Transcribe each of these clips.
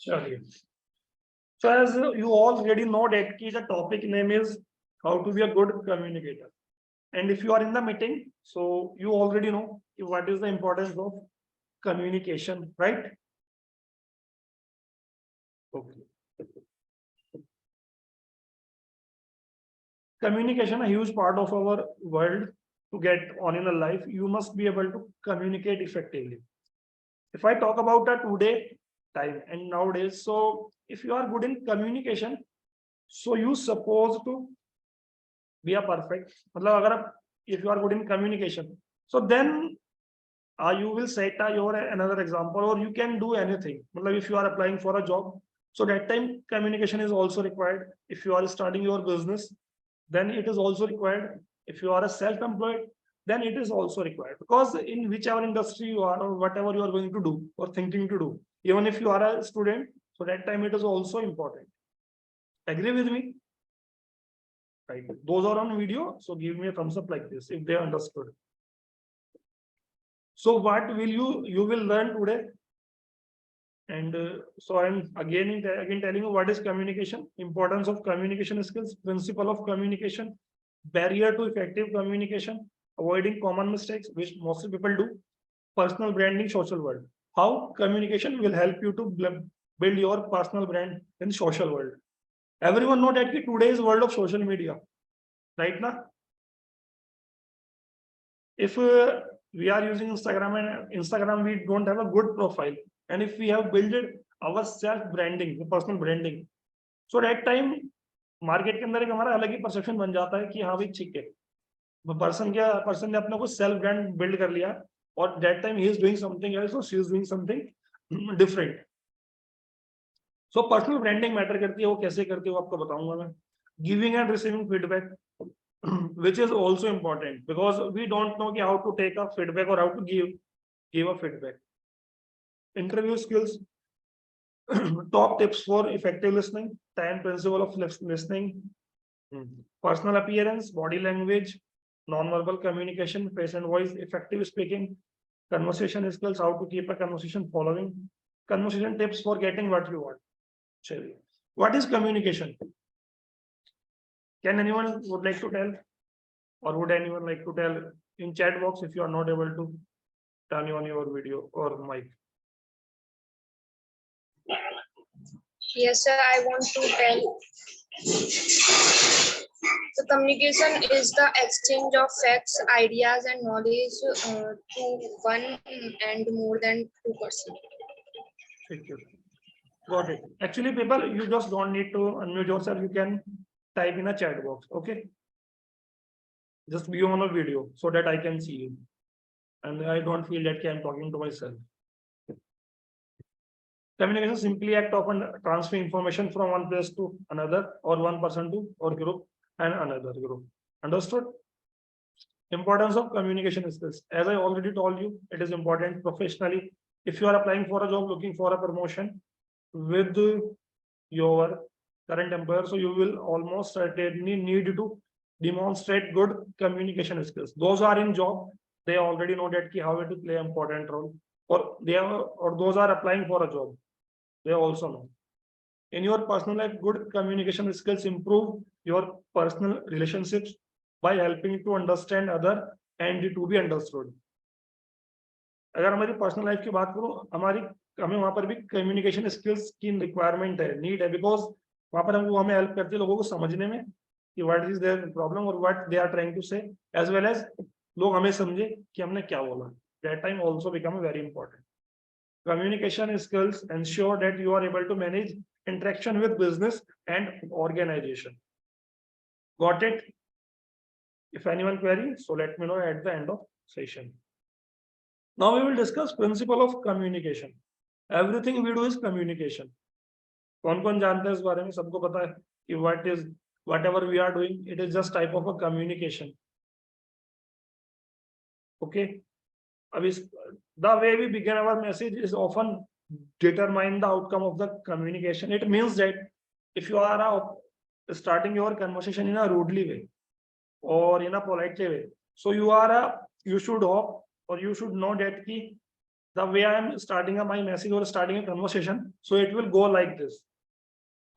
चलिए. So as you already know that the topic name is how to be a good communicator. And if you are in the meeting, so you already know what is the importance of communication, right? Okay. Communication a huge part of our world. To get on in a life, you must be able to communicate effectively. If I talk about the today time and nowadays, so if you are good in communication, so you supposed to be a perfect. मतलब अगर आप if you are good in communication, so then you will set your another example, or you can do anything. मतलब if you are applying for a job, so that time communication is also required. If you are starting your business, then it is also required. If you are a self-employed, then it is also required, because in whichever industry you are or whatever you are going to do or thinking to do, even if you are a student, so that time it is also important. Agree with me? Right, those are on video, so give me a thumbs up like this if they understood. So what will you will learn today? And so I'm again telling you what is communication, importance of communication skills, principle of communication, barrier to effective communication, avoiding common mistakes which most people do, personal branding, social world. How communication will help you to build your personal brand in social world. Everyone know that today's world of social media, right now. If we are using Instagram, and Instagram we don't have a good profile, and if we have built our self branding, personal branding, so that time market के अंदर एक हमारा अलग ही perception बन जाता है कि हाँ भाई ठीक है, पर्सन ने अपने को सेल्फ ब्रांड बिल्ड कर लिया, और दैट टाइम ही इज डूइंग समथिंग एल्स और she is doing something different. So personal branding matter करती है. वो कैसे करती है वो आपको बताऊंगा मैं. Giving and receiving feedback, which is also important, because we don't know how to take a feedback or how to give a feedback. Interview skills, top tips for effective listening, 10 principle of listening, personal appearance, body language, non-verbal communication, face and voice, effective speaking, conversation skills, how to keep a conversation following, conversation tips for getting what you want. What is communication? Can anyone would like to tell, or would anyone like to tell in chat box if you are not able to turn on your video or mic? Yes, sir, I want to tell. The communication is the exchange of facts, ideas, and knowledge to one and more than two persons. Got it. Actually, people, you just don't need to unmute yourself. You can type in a chat box. Okay. Just be on a video so that I can see you, and I don't feel that I'm talking to myself. Communication simply act of transfer information from one place to another, or one person to or group and another group. Understood? Importance of communication skills. As I already told you, it is important professionally. If you are applying for a job, looking for a promotion with your current employer, so you will almost certainly need to demonstrate good communication skills. Those are in job, they already know that how to play an important role, or those are applying for a job, they also know. In your personal life, good communication skills improve your personal relationships by helping to understand other and to be understood. अगर हमारी personal life की बात करूं, हमें वहां पर भी communication skills की रिक्वायरमेंट है, नीड है, बिकॉज वहां पर हमको हमें हेल्प करती है लोगों को समझने में कि व्हाट इज देयर प्रॉब्लम और what they are trying to say, as well as लोग हमें समझे कि हमने क्या बोला. That time also become very important. Communication skills ensure that you are able to manage interaction with business and organization. Got it? If anyone queries, so let me know at the end of session. Now we will discuss principle of communication. Everything we do is communication. कौन जानता है इस बारे में? सबको पता है कि whatever we are doing, it is just type of a communication. Okay. The way we begin our message is often determine the outcome of the communication. It means that if you are starting your conversation in a rudely way or in a politely way, so you should hope, or you should know that the way I am starting my message or starting a conversation, so it will go like this.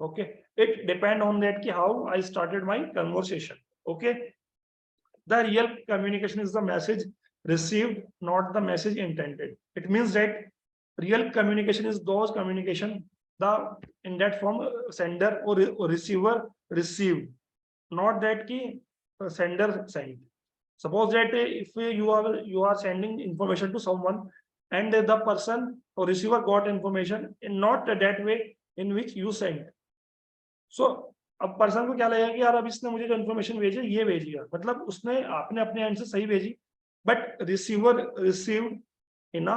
Okay, it depend on that ki how I started my conversation. Okay, the real communication is the message received, not the message intended. It means that real communication is those communication the in that form sender or receiver received, not that ki sender sent. Suppose that if you are sending information to someone and the person or receiver got information in not that way in which you sent. So अब person को क्या लगेगा कि यार अब इसने मुझे जो इन्फॉर्मेशन भेजी ये भेजी है, मतलब उसने आपने अपने एंड से सही भेजी, but receiver received in a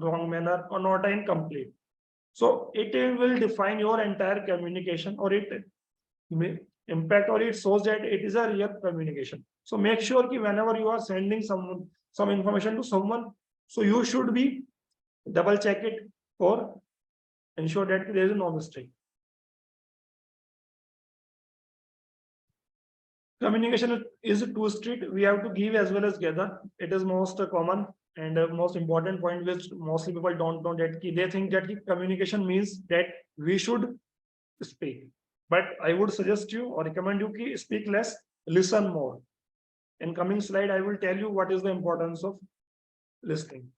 wrong manner or not incomplete. So it will define your entire communication, or it may impact, or it shows that it is a real communication. So make sure that whenever you are sending someone some information to someone, so you should be double check it or ensure that there is no mistake. Communication is two-street. We have to give as well as gather. It is most common and most important point which mostly people don't know, that they think that communication means that we should speak. But I would suggest you or recommend you to speak less, listen more. In coming slide, I will tell you what is the importance of listening.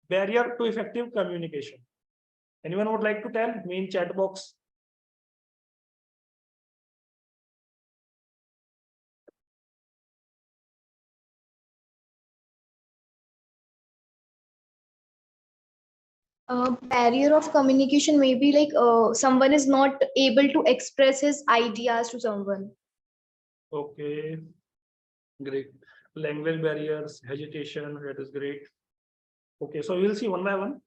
Barrier to effective communication. Anyone would like to tell me in chat box? Barrier of communication may be like someone is not able to express his ideas to someone. Okay, great. Language barriers, hesitation, that is great. Okay, so we'll see one by one.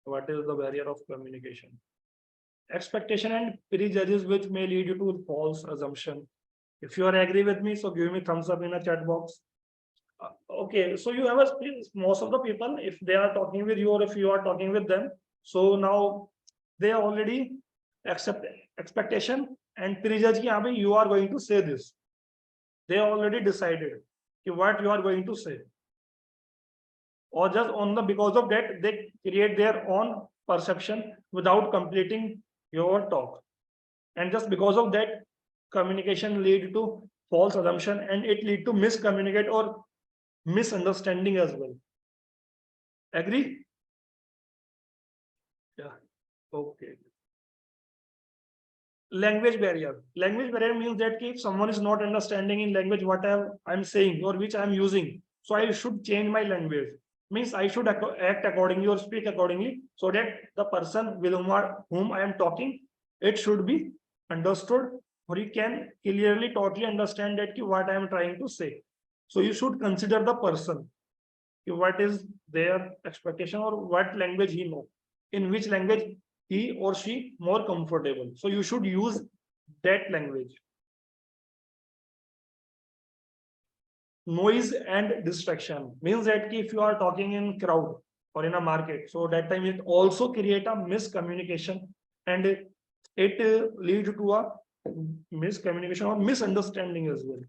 What is the barrier of communication? Expectation and prejudice which may lead you to false assumption. If you are agree with me, so give me thumbs up in a chat box. Okay, so you have a most of the people, if they are talking with you or if you are talking with them, so now they already accept expectation and prejudge ki, "Abhi, you are going to say this." They already decided what you are going to say, or just on the because of that they create their own perception without completing your talk, and just because of that communication lead to false assumption and it lead to miscommunicate or misunderstanding as well. Agree? Yeah. Okay. Language barrier. Language barrier means that if someone is not understanding in language what I'm saying or which I'm using, so I should change my language. Means I should act accordingly or speak accordingly, so that the person with whom I am talking, it should be understood, or he can clearly totally understand that what I am trying to say. So you should consider the person, what is their expectation or what language he know, in which language he or she more comfortable, so you should use that language. Noise and distraction means that if you are talking in crowd or in a market, so that time it also create a miscommunication, and it lead to a miscommunication or misunderstanding as well.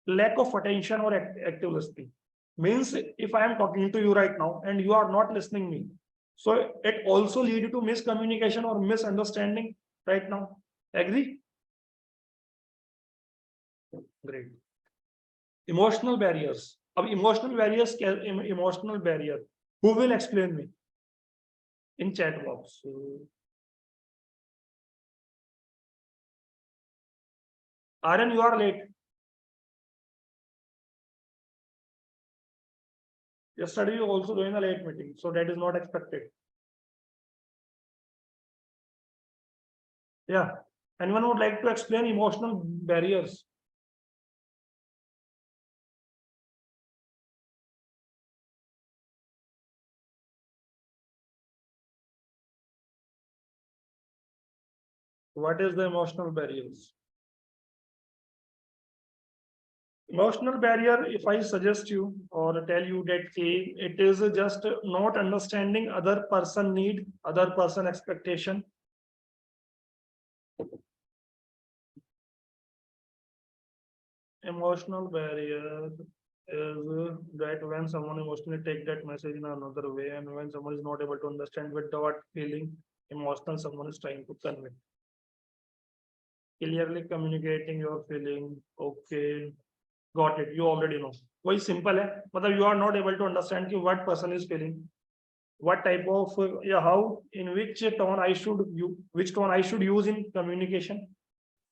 Lack of attention or active listening means if I am talking to you right now and you are not listening me, so it also lead to miscommunication or misunderstanding right now. Agree? Great. Emotional barriers. Emotional barriers, emotional barrier. Who will explain me? In chat box. Aaron, you are late. Yesterday you also doing a late meeting, so that is not expected. Yeah. Anyone would like to explain emotional barriers? What is the emotional barriers? Emotional barrier, if I suggest you or tell you that it is just not understanding other person need, other person expectation. Emotional barrier is that when someone emotionally take that message in another way, and when someone is not able to understand with what feeling emotional someone is trying to convey. Clearly communicating your feeling. Okay, got it. You already know. वही simple है. मतलब you are not able to understand कि what person is feeling, what type of yeah, how in which tone I should use, which tone I should use in communication.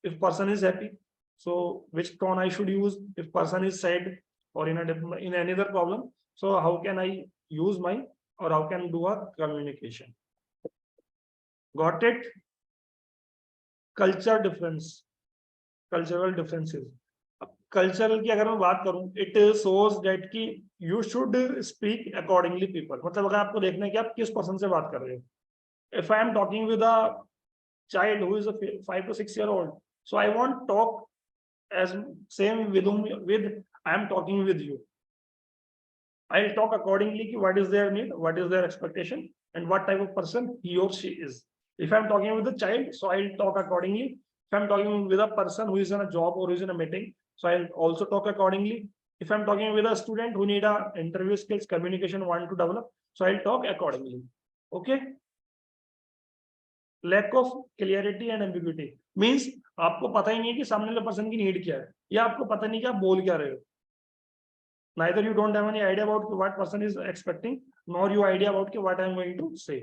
If person is happy, so which tone I should use. If person is sad or in any other problem, so how can I use my, or how can do a communication. Got it? Culture difference, cultural differences. Cultural की अगर मैं बात करूं, it shows that कि you should speak accordingly people. मतलब अगर आपको देखना है कि आप किस पर्सन से बात कर रहे हो. If I am talking with a child who is a 5 to 6 year old, so I won't talk as same with whom with I am talking with you. I'll talk accordingly ki what is their need, what is their expectation, and what type of person he or she is. If I'm talking with a child, so I'll talk accordingly. If I'm talking with a person who is in a job or who is in a meeting, so I'll also talk accordingly. If I'm talking with a student who need a interview skills, communication want to develop, so I'll talk accordingly. Okay. Lack of clarity and ambiguity means आपको पता ही नहीं है कि सामने वाले person की need क्या है, या आपको पता नहीं कि आप बोल क्या रहे हो. Neither you don't have any idea about what person is expecting, nor you idea about what I am going to say.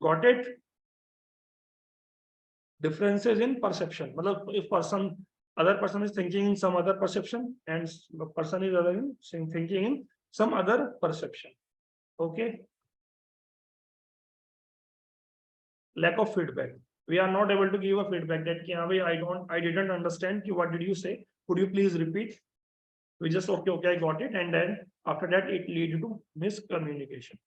Got it? Differences in perception. मतलब if other person is thinking in some other perception, and the person is thinking in some other perception. Okay. Lack of feedback. We are not able to give a feedback that I didn't understand what did you say, could you please repeat. We just okay, I got it, and then after that it leads to miscommunication.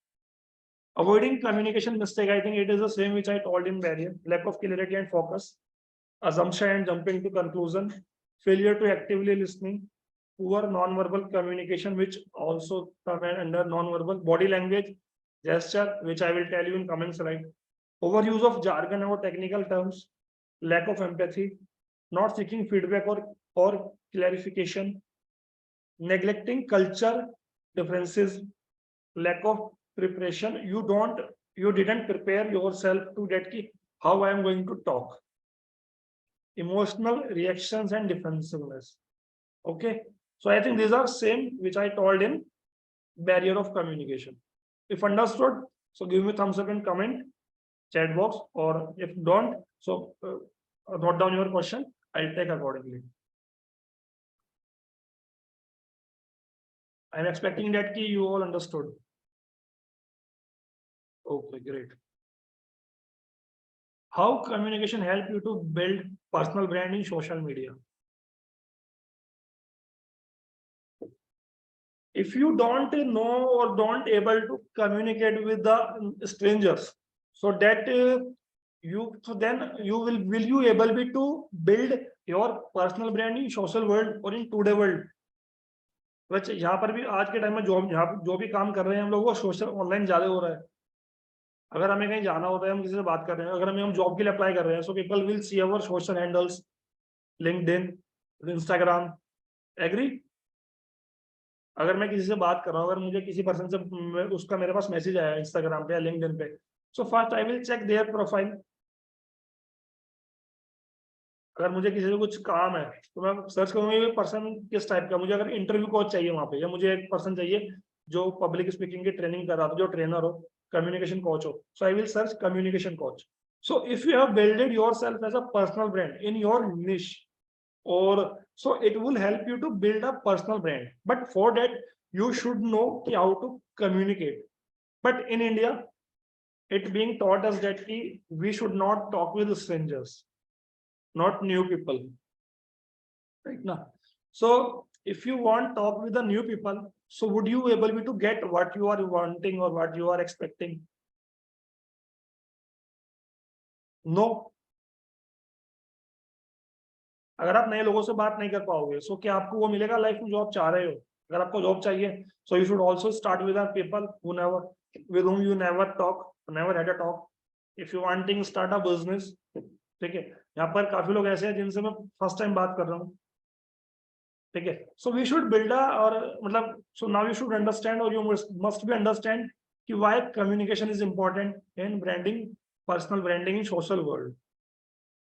Avoiding communication mistake, I think it is the same which I told in barrier. Lack of clarity and focus, assumption and jumping to conclusion, failure to actively listening, poor non-verbal communication, which also come under non-verbal, body language, gesture, which I will tell you in comment slide. Overuse of jargon or technical terms, lack of empathy, not seeking feedback or clarification, neglecting culture differences, lack of preparation. You didn't prepare yourself to get how I am going to talk. Emotional reactions and defensiveness. Okay. So I think these are same which I told in barrier of communication. If understood, so give me thumbs up and comment chat box, or if don't, so note down your question, I'll take accordingly. I'm expecting that you all understood. Okay, great. How communication help you to build personal brand in social media? If you don't know or don't able to communicate with the strangers, so that then you will you able be to build your personal brand in social world or in today world. वैसे यहाँ पर भी आज के time में जो भी काम कर रहे हैं हम लोग वो सोशल ऑनलाइन ज्यादा हो रहा है. अगर हमें कहीं जाना होता है, हम किसी से बात कर रहे हैं, अगर हम जॉब के लिए अप्लाई कर रहे हैं, so people will see our social handles, LinkedIn, Instagram. Agree? अगर मैं किसी से बात कर रहा हूँ, अगर मुझे किसी पर्सन से उसका मेरे पास मैसेज आया इंस्टाग्राम पे या लिंक्डइन पे, so first I will check their profile. अगर मुझे किसी से कुछ काम है तो मैं सर्च करूंगा ये पर्सन किस टाइप का. मुझे अगर इंटरव्यू कोच चाहिए वहां पे, या मुझे एक पर्सन चाहिए जो पब्लिक स्पीकिंग की ट्रेनिंग कर रहा था, जो ट्रेनर हो, कम्युनिकेशन कोच हो, so I will search communication coach. So if you have builded yourself as a personal brand in your niche, or so it will help you to build a personal brand, but for that you should know how to communicate. But in India it being taught us that we should not talk with strangers, not new people, right now. So if you want talk with the new people, so would you able to get what you are wanting or what you are expecting? No. अगर आप नए लोगों से बात नहीं कर पाओगे, सो क्या आपको वो मिलेगा लाइफ में जो आप चाह रहे हो? अगर आपको जॉब चाहिए, so you should also start with are people who never with whom you never talk, never had a talk. If you wanting start a business, ठीक है, यहाँ पर काफी लोग ऐसे हैं जिनसे मैं फर्स्ट टाइम बात कर रहा हूँ. ठीक है. So we should build a or मतलब so now you should understand or you must be understand कि why communication is important in branding, personal branding in social world.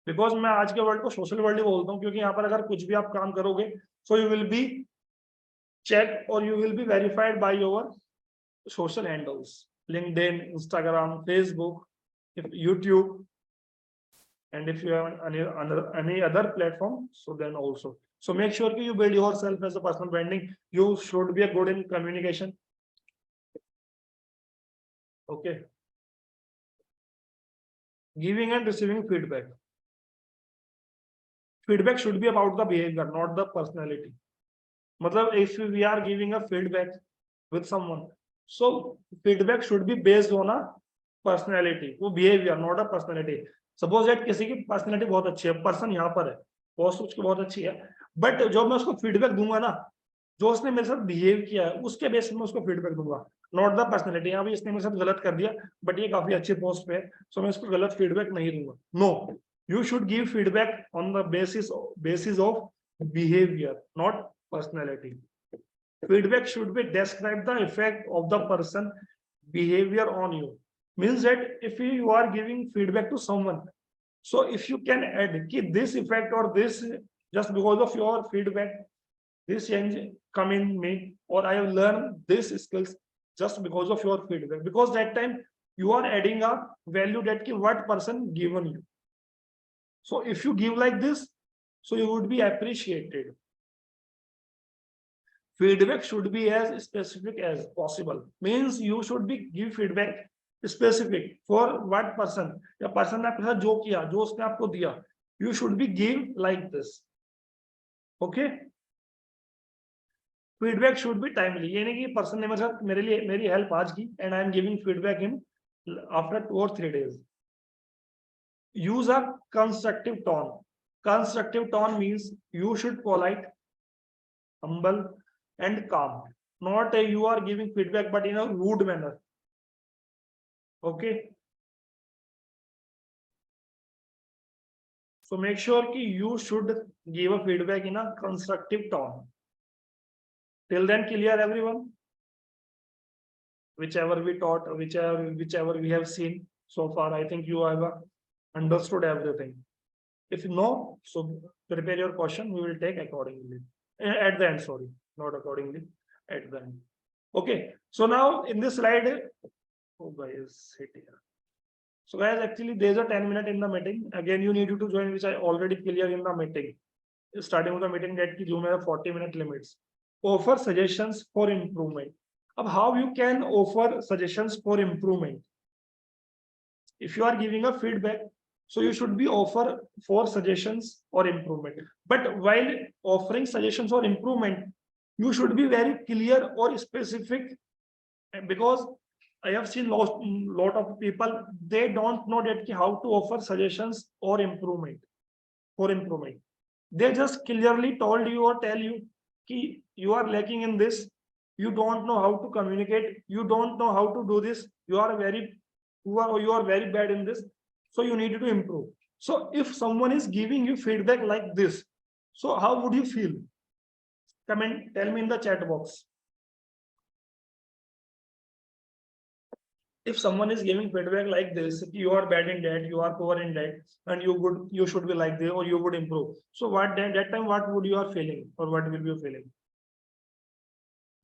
Because मैं आज के वर्ल्ड को सोशल वर्ल्ड ही बोलता हूँ, क्योंकि यहाँ पर अगर कुछ भी आप काम करोगे so you will be check और you will be verified by your social handles, LinkedIn, Instagram, Facebook, YouTube, and if you have any other platform, so then also. So make sure you build yourself as a personal branding. You should be a good in communication. Okay. Giving and receiving feedback. Feedback should be about the behavior, not the personality. Matlab, if we are giving a feedback with someone, so feedback should be based on a personality, वो behavior, not a personality. Suppose that किसी की personality बहुत अच्छी है, person यहाँ पर है, post उसकी बहुत अच्छी है, but जब मैं उसको feedback दूंगा ना, जो उसने मेरे साथ behave किया है, उसके बेस में उसको feedback दूंगा, not the personality. यहाँ भी इसने मेरे साथ गलत कर दिया, but ये काफी अच्छी post पे है, so मैं इसको गलत feedback नहीं दूंगा. No, you should give feedback on the basis of behavior, not personality. Feedback should be describe the effect of the person behavior on you. Means that if you are giving feedback to someone, so if you can add this effect or this, just because of your feedback, this change come in me, or I have learned this skills just because of your feedback, because that time you are adding a value that what person given you. So if you give like this, so you would be appreciated. Feedback should be as specific as possible. Means you should be give feedback specific for what person. या person ने आपके साथ जो किया, जो उसने आपको दिया, you should be give like this. Okay? Feedback should be timely. ये नहीं कि person ने मेरे साथ मेरे लिए मेरी help आज की and I am giving feedback in after 2 or 3 days. Use a constructive tone. Constructive tone means you should polite, humble, and calm. Not you are giving feedback but in a rude manner. Okay. So make sure you should give a feedback in a constructive tone. Till then, clear everyone? Whichever we taught, whichever we have seen so far, I think you have understood everything. If no, so prepare your question. We will take accordingly at the end. Sorry, not accordingly, at the end. Okay. So now in this slide, oh guys, hit here. So guys, actually there's a 10-minute in the meeting. Again, you need to join, which I already clear in the meeting. Starting with the meeting that you may have 40-minute limits. Offer suggestions for improvement. Of how you can offer suggestions for improvement. If you are giving a feedback, so you should be offer for suggestions or improvement. But while offering suggestions or improvement, you should be very clear or specific, because I have seen lot of people, they don't know that how to offer suggestions or improvement for improvement. They just clearly told you or tell you ki you are lacking in this, you don't know how to communicate, you don't know how to do this, you are very poor or you are very bad in this, so you need to improve. So if someone is giving you feedback like this, so how would you feel? Comment, tell me in the chat box. If someone is giving feedback like this, you are bad in that, you are poor in that, and you should be like this, or you would improve. So what that time, what would you are feeling, or what will you feeling?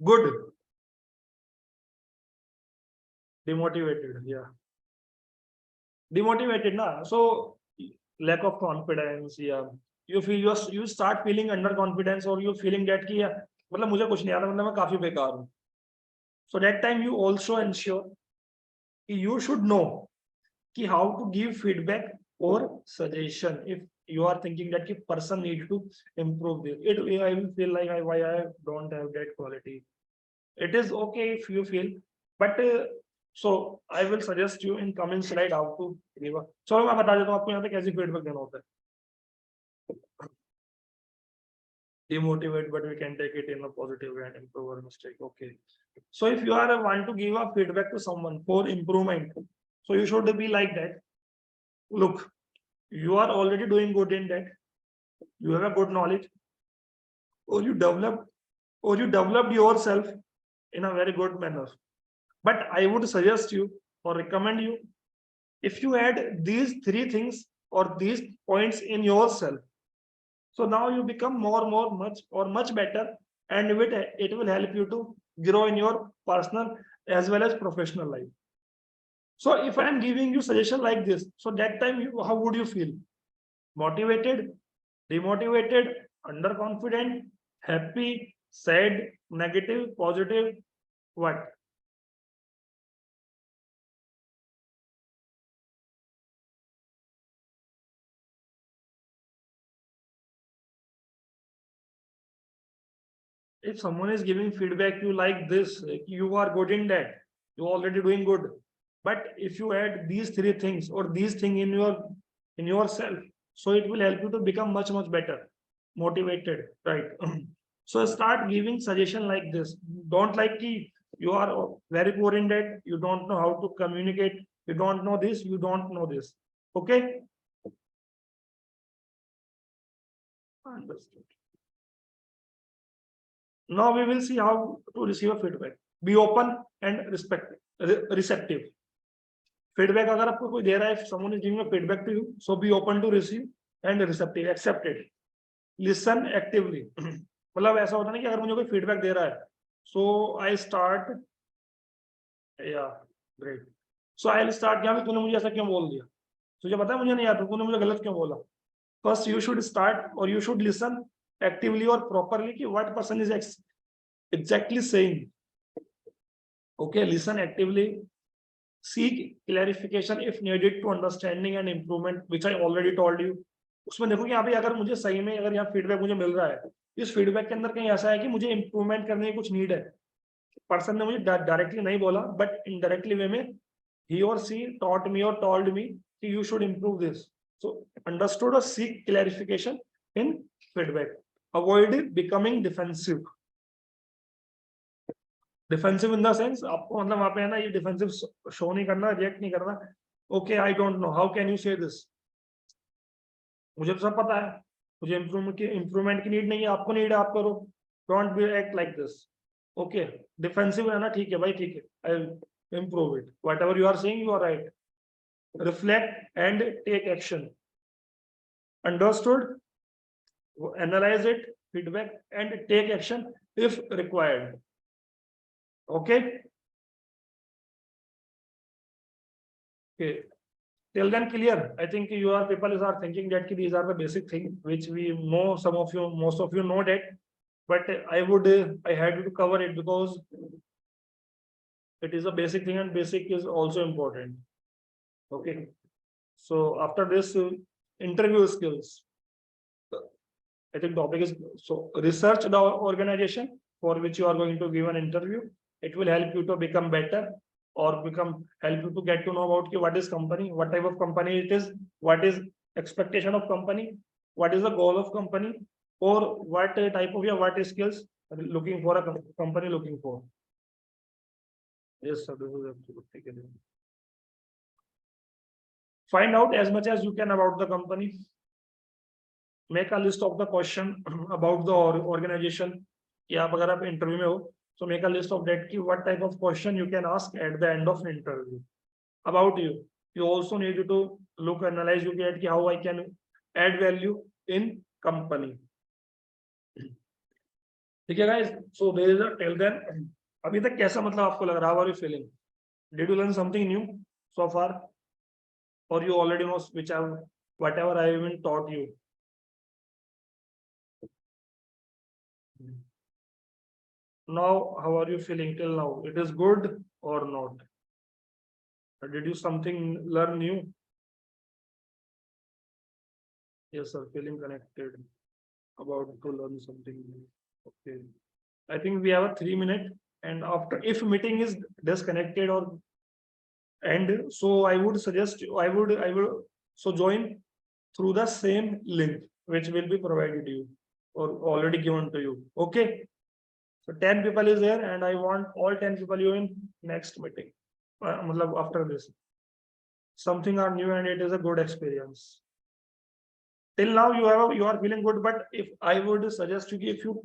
Good. Demotivated, yeah. Demotivated, na. So lack of confidence, yeah. You feel you start feeling underconfidence, or you feeling that कि मतलब मुझे कुछ नहीं आता, मतलब मैं काफी बेकार हूँ. So that time you also ensure you should know how to give feedback or suggestion. If you are thinking that person need to improve this, I will feel like why I don't have that quality. It is okay if you feel, but so I will suggest you in comment slide how to give a. चलो मैं बता देता हूँ आपको यहाँ पे कैसे feedback देना होता है. Demotivate, but we can take it in a positive way and improve our mistake. Okay. So if you are want to give a feedback to someone for improvement, so you should be like that. Look, you are already doing good in that. You have a good knowledge. or you developed yourself in a very good manner. But I would suggest you or recommend you, if you add these three things or these points in yourself, so now you become much better, and it will help you to grow in your personal as well as professional life. So if I am giving you suggestion like this, so that time how would you feel? Motivated, demotivated, underconfident, happy, sad, negative, positive, what? If someone is giving feedback you like this, you are good in that, you're already doing good. But if you add these three things or these things in yourself, so it will help you to become much better, motivated, right? So start giving suggestion like this. Don't like ki you are very poor in that, you don't know how to communicate, you don't know this, you don't know this. Okay, understood. Now we will see how to receive a feedback. Be open and receptive. Feedback अगर आपको कोई दे रहा है, if someone is giving a feedback to you, so be open to receive and receptive, accept it. Listen actively. मतलब ऐसा होता है ना कि अगर मुझे कोई feedback दे रहा है, so I start, yeah, great. So I'll start यहाँ पे तूने मुझे ऐसा क्यों बोल दिया? तुझे पता है मुझे नहीं आता, तूने मुझे गलत क्यों बोला? First you should start or you should listen actively or properly कि what person is exactly saying. Okay, listen actively. Seek clarification if needed to understanding and improvement, which I already told you. उसमें देखो कि यहाँ पे अगर मुझे सही में अगर यहाँ फीडबैक मुझे मिल रहा है, इस फीडबैक के अंदर कहीं ऐसा है कि मुझे इंप्रूवमेंट करने की कुछ नीड है, पर्सन ने मुझे डायरेक्टली नहीं बोला बट इनडायरेक्टली वे में he or she taught me or told me कि you should improve this. So understood or seek clarification in feedback. Avoid becoming defensive. Defensive in the sense आपको मतलब वहां पे है ना, ये डिफेंसिव शो नहीं करना, रिएक्ट नहीं करना. Okay, I don't know, how can you से दिस, मुझे तो सब पता है, मुझे इंप्रूवमेंट की नीड नहीं है, आपको नीड है, आप करो. Don't be act like this. Okay, defensive है ना, ठीक है भाई, ठीक है, I improve it, whatever you are saying you are right. Reflect and take action. Understood, analyse it, feedback and take action if required. Okay. Okay. Till then, clear. I think your people are thinking that these are the basic things which we know. Some of you, most of you know that, but I had to cover it because it is a basic thing and basic is also important. Okay. So after this, interview skills. I think topic is, so research the organization for which you are going to give an interview. It will help you to become better or help you to get to know about what is company, what type of company it is, what is expectation of company, what is the goal of company, or what type of what skills looking for a company looking for. Yes, sir, this is absolutely. Find out as much as you can about the company. Make a list of the question about the organization. या अगर आप interview में हो, so make a list of that ki what type of question you can ask at the end of an interview about you. You also need to look, analyze, you get how I can add value in company. ठीक है guys, so there is a till then. अभी तक कैसा मतलब आपको लग रहा है? How are you feeling? Did you learn something new so far, or you already know whatever I even taught you? Now, how are you feeling till now? It is good or not? Or did you something learn new? Yes, sir, feeling connected, about to learn something new. Okay. I think we have a 3 minute, and after, if meeting is disconnected or end, so I would suggest I would so join through the same link which will be provided you or already given to you. Okay. So 10 people is there, and I want all 10 people you in next meeting. After this, something are new and it is a good experience. Till now you are feeling good, but if I would suggest you, if you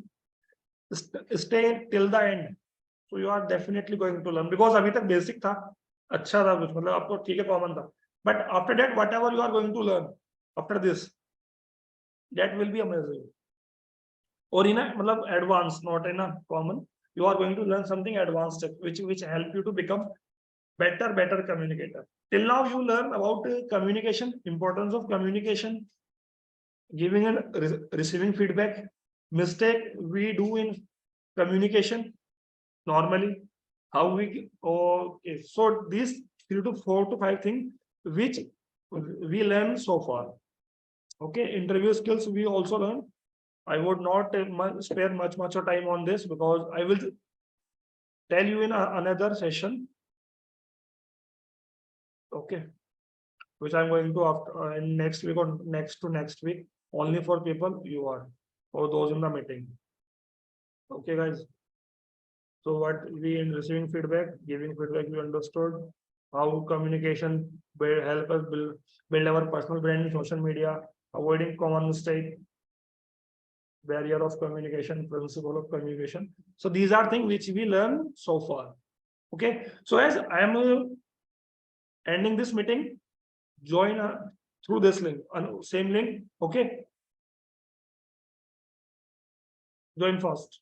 stay till the end. So you are definitely going to learn because अभी तक basic था, अच्छा था कुछ मतलब आपको ठीक है common था. But after that, whatever you are going to learn after this, that will be amazing. Or in a मतलब advanced, not in a common. You are going to learn something advanced, which help you to become better communicator. Till now, you learn about communication, importance of communication, giving and receiving feedback, mistake we do in communication normally, how we okay. So these 3 to 4 to 5 things which we learn so far. Okay, interview skills we also learn. I would not spare much of time on this because I will tell you in another session. Okay, which I'm going to after in next week or next week, only for people you are or those in the meeting. Okay, guys. So what we in receiving feedback, giving feedback, we understood how communication will help us build our personal brand in social media, avoiding common mistake, barrier of communication, principle of communication. So these are things which we learn so far. Okay. So as I am ending this meeting, join through this link, same link. Okay. Join fast.